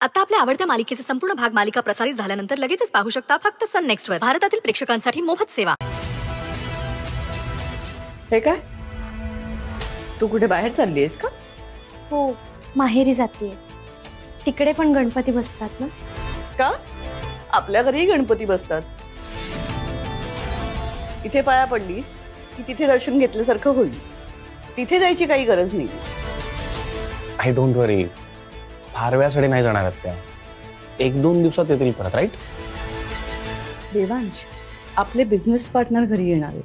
आता आपल्या आवडत्या मालिकेचे संपूर्ण भाग मालिका प्रसारित झाल्यानंतर लगेचच पाहू शकता फक्त सन नेक्स्ट वर. भारतातील प्रेक्षकांसाठी मोफत सेवा. हे काय, तू कुठे बाहेर चालली आहेस का? हो, माहेरी जाते. तिकडे पण गणपती बसतात ना? का? आपल्या घरी गणपती बसतात. इथे पाया पडलीस की तिथे दर्शन घेतल्यासारखं होईल. तिथे जायची काही गरज नाही. आय डोंट वरी, फार वेळासाठी नाही जाणार आहेत त्या. 1-2 दिवसात येतील परत, राईट? देवांश, आपले बिझनेस पार्टनर घरी येणार आहेत.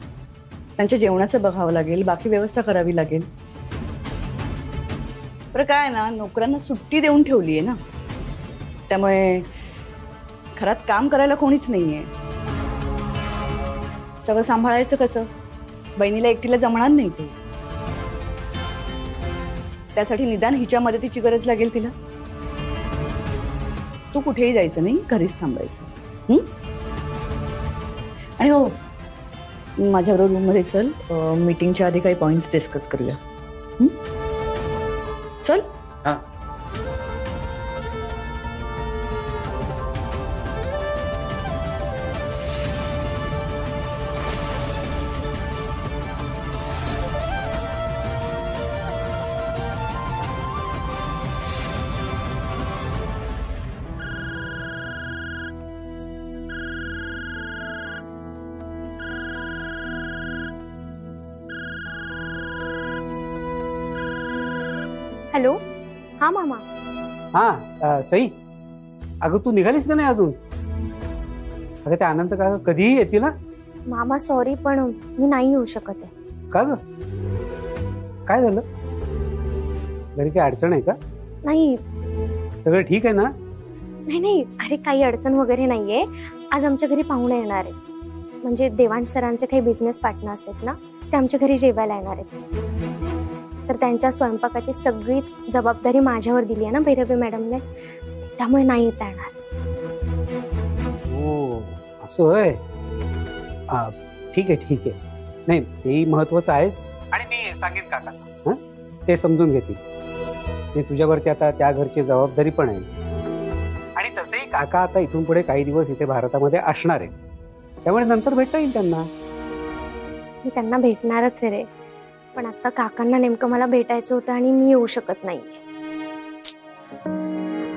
त्यांच्या जेवणाचं बघावं लागेल, बाकी व्यवस्था करावी लागेल. बरं काय ना, नोकरांना सुट्टी देऊन ठेवली आहे ना, त्यामुळे घरात काम करायला कोणीच नाहीये. सगळं सांभाळायचं कसं? बहिणीला एकटीला जमणार नाही ते. त्यासाठी निदान हिच्या मदतीची गरज लागेल तिला. तू कुठेही जायचं नाही, घरीच थांबायचं. आणि हो, माझ्याबरोबर रूममध्ये चल. मीटिंगच्या आधी काही पॉइंट्स डिस्कस करूया. चल. हां. हॅलो. हा मामा. हा सई, अगं तू निघालीस का नाही अजून? अगं ते आनंद का कधीही येतील ना. मामा सॉरी, पण मी नाही येऊ शकत आहे. का ग? काय झालं? घरी काही अडचण आहे का? नाही. सगळं ठीक आहे ना? नाही नाही, अरे काही अडचण वगैरे नाहीये. आज आमच्या घरी पाहुणे येणार आहे. म्हणजे देवांश सरांचे काही बिझनेस पार्टनर्स आहेत ना, ते आमच्या घरी जेवायला येणार आहेत. तर त्यांच्या स्वयंपाकाची सगळी जबाबदारी माझ्यावर दिली आहे ना भैरवी मॅडमने, त्यामुळे नाही येता येणार. हो असं होय. ठीक आहे ठीक आहे. नाही, तेही महत्वाचं आहेच. आणि मी सांगेन काकांना, ते समजून घेतील. ते तुझ्यावरती आता त्या घरची जबाबदारी पण आहे. आणि तसेही काका आता इथून पुढे काही दिवस इथे भारतामध्ये असणार आहे, त्यामुळे नंतर भेटता येईल त्यांना. मी त्यांना भेटणारच आहे रे, पण आता काकांना नेमकं मला भेटायचं होतं आणि मी येऊ शकत नाही.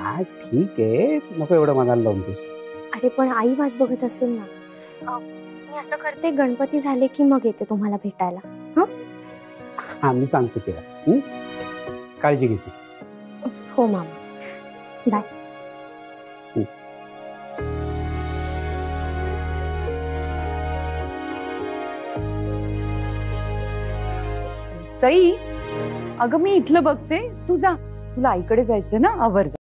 हा ठीक आहे, नको एवढं मनाला लावून तूस. अरे पण आई वाट बघत असेल ना. मी असं करते, गणपती झाले की मग येते तुम्हाला भेटायला. हा मी सांगतो तिला. काळजी घेते. हो मामा, बाय. सई, अगं मी इथलं बघते, तू जा. तुला आईकडे जायचं ना, आवर जा.